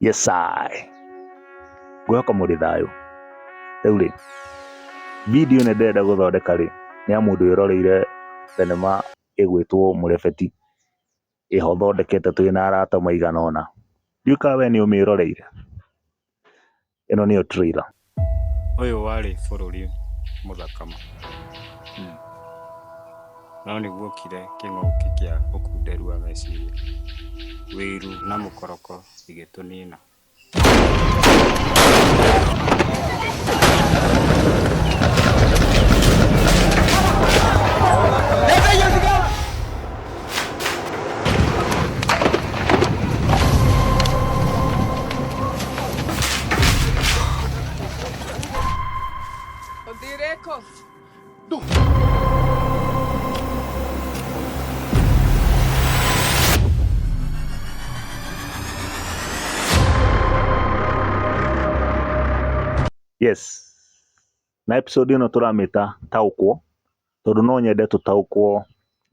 Yes I ngwĩhoka mũrĩ thayũ. Rĩu rĩ, video nĩ ndĩrenda gũthondeka rĩ nĩ ya mũndũ wĩroreire thenema ĩgwĩtwo Mũrebeti, ĩho thondekete twĩ na arata maigana ũna. Ndiũĩ kana we nĩ ũmĩroreire. Ĩno nĩyo trailer. Ũyũ warĩ bũrũri mũthaka ma. No nĩguo kire kĩng'ũki kĩa ũkunderu wa meciria, wĩiru na mũkoroko igĩtũnina. Yes. Na episode ĩno tũramĩta taũkwo, tondũ no nyende tũtaũkwo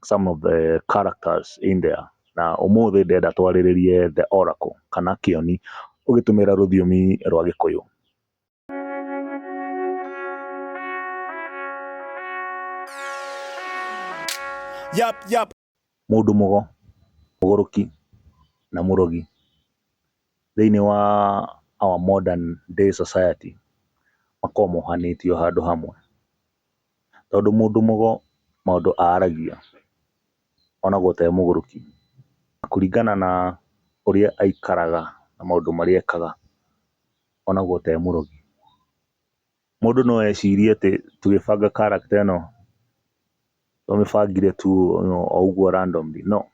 some of the characters in there. Na ũmũthĩ ndĩrenda twarĩrĩrie the Oracle kana Kĩoni ũgĩtũmĩra rũthiomi rwa Gĩkũyũ. Yap. Mũndũ mũgũrũki na mũrogi thĩinĩ wa our modern day society makoragwo mohanĩtio handũ hamwe, tondũ mũndũ maũndũ aragia onagwo te mũgũrũki, kũringana na ũrĩa aikaraga na maũndũ marĩa ekaga onagwo te mũrogi. Mũndũ no ecirie atĩ tũgĩbanga character ĩno tũmĩbangire tu o ũguo randomly. No,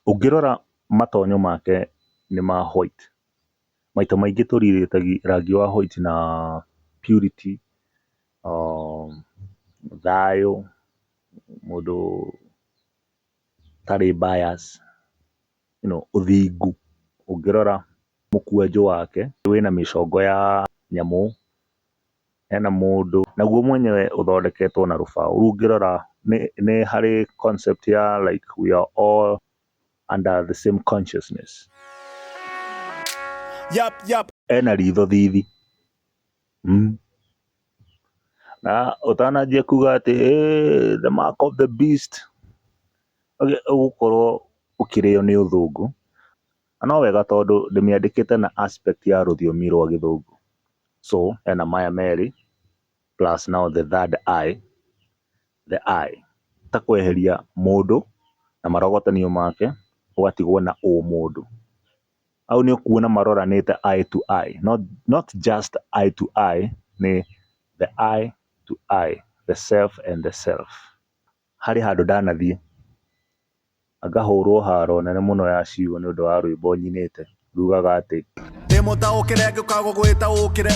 ũngĩrora matonyo make nĩ ma white. Maita maingĩ tũrirĩtagia rangi wa white na purity, thayũ, mũndũ tarĩ bias, ũthingu. Ũngĩrora mũkwenjũ wake wĩna mĩcongo ya nyamũ, hena mũndũ naguo mwenyewe ũthondeketwo na rũbaũ. Rĩu ũngĩrora nĩ harĩ concept ya like we are all under the same consciousness. Yap. Ena ritho thithi. Na ũtananjia kuga atĩ the mark of the beast, ũgũkorwo ũkĩrĩo nĩ ũthũngũ. Na no wega tondũ ndĩmĩandĩkĩte na aspect ya rũthiomi rwa Gĩthũngũ. So ena maya merĩ plus now the third eye. The eye ta kweheria mũndũ na marogotanio make ũgatigwo na mũndũ. Au nĩ ũkuona maroranĩte eye to eye, not just eye to eye, nĩ the eye to eye, the self and the self. Harĩ handũ ndanathiĩ ngahũrwo haro nene mũno ya ciugo nĩ ũndũ wa rwĩmbo nyinĩte rugaga atĩ ndĩmũtaũkĩre ngĩũka gũgwĩtaũkĩre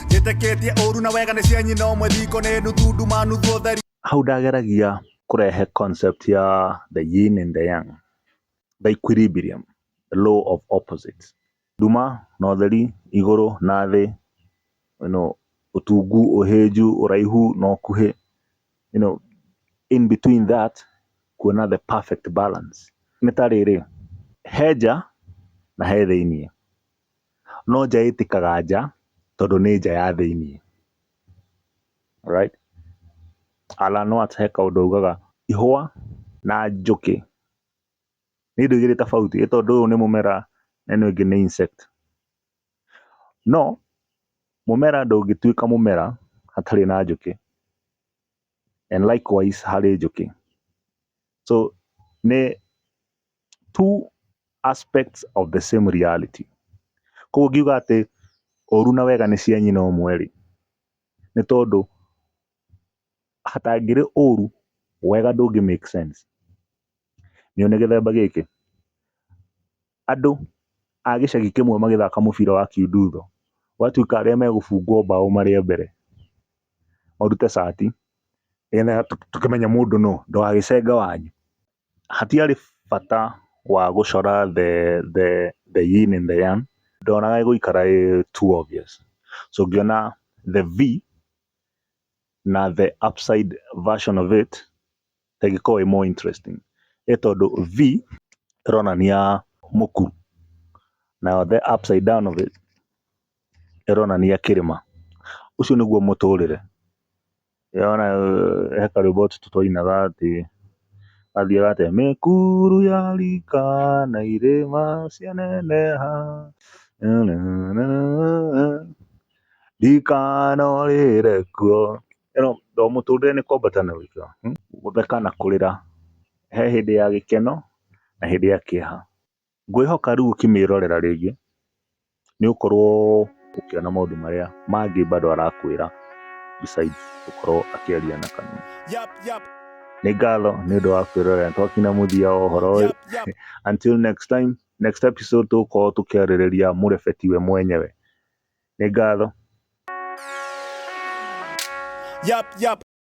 njĩtĩkĩtie ũru na wega nĩ cia nyina ũmwe thiko nĩ nuthu nduma nuthu ũtheri. Hau ndageragia kũrehe concept ya the yin and the yang, the equilibrium, the law of opposites. Nduma na ũtheri, igũrũ na thĩ, ũtungu, ũhĩnju, ũraihu na ũkuhĩ, in between that kuona the perfect balance. Nĩ ta rĩrĩ, he nja na he thĩiniĩ, no nja ĩtĩkaga nja tondũ nĩ nja ya thĩiniĩ. Alright? Alan Watts he kaũndũ augaga ihũa na njũkĩ nĩ indo igĩrĩ tofauti, tondũ ũyũ nĩ mũmera na ĩno ĩngĩ nĩ insect. No mũmera ndũngĩtuĩka mũmera hatarĩ na njũkĩ, and likewise harĩ njũkĩ. So nĩ two aspects of the same reality. Koguo ngiuga atĩ ũru na wega nĩ cia nyina ũmwe rĩ, nĩ tondũ hatangĩrĩ ũru wega ndũngĩ make sense. Nĩone gĩthemba gĩkĩ, andũ a gĩcagi kĩmwe magĩthaka mũbira wa kiundutho, gwatuĩka arĩa megũbungwo mbaũ marĩ mbere marute cati nĩgetha tũkĩmenya mũndũ no ndagagĩcenga wanyu. Hatiarĩ bata wa gũcora the yin and the yang, ndonaga gũikara too obvious. So ngĩona the V na the upside version of it ĩgĩkorwo more interesting. Tondũ V ĩronania mũku Now the upside down of it ironania kirima. Ucio niguo muturire. Yona heka rwĩmbo tũtwainaga atĩ athiaga atĩa mĩkuru ya rika na irĩma cianeneha ndikanarĩre kuo. Tondũ mũtũrĩre nĩ kwambata na gũikara, gũtheka na kũrĩra, he hĩndĩ ya gĩkeno na hĩndĩ ya kĩeha. Ngwĩhoka rĩu ũkĩmĩrorera rĩngĩ nĩ ũkorwo ũkĩona maũndũ marĩa mangĩ bado arakwĩra besides gũkorwo akĩaria na kanua. Nĩ ngatho nĩ ũndũ wa kwĩrorera, twakinya mũthia wa ũhoro ũyũ. Until next time, next episode tũgũkorwo tũkĩarĩrĩria Mũrebeti we mwenyewe. Nĩ ngatho.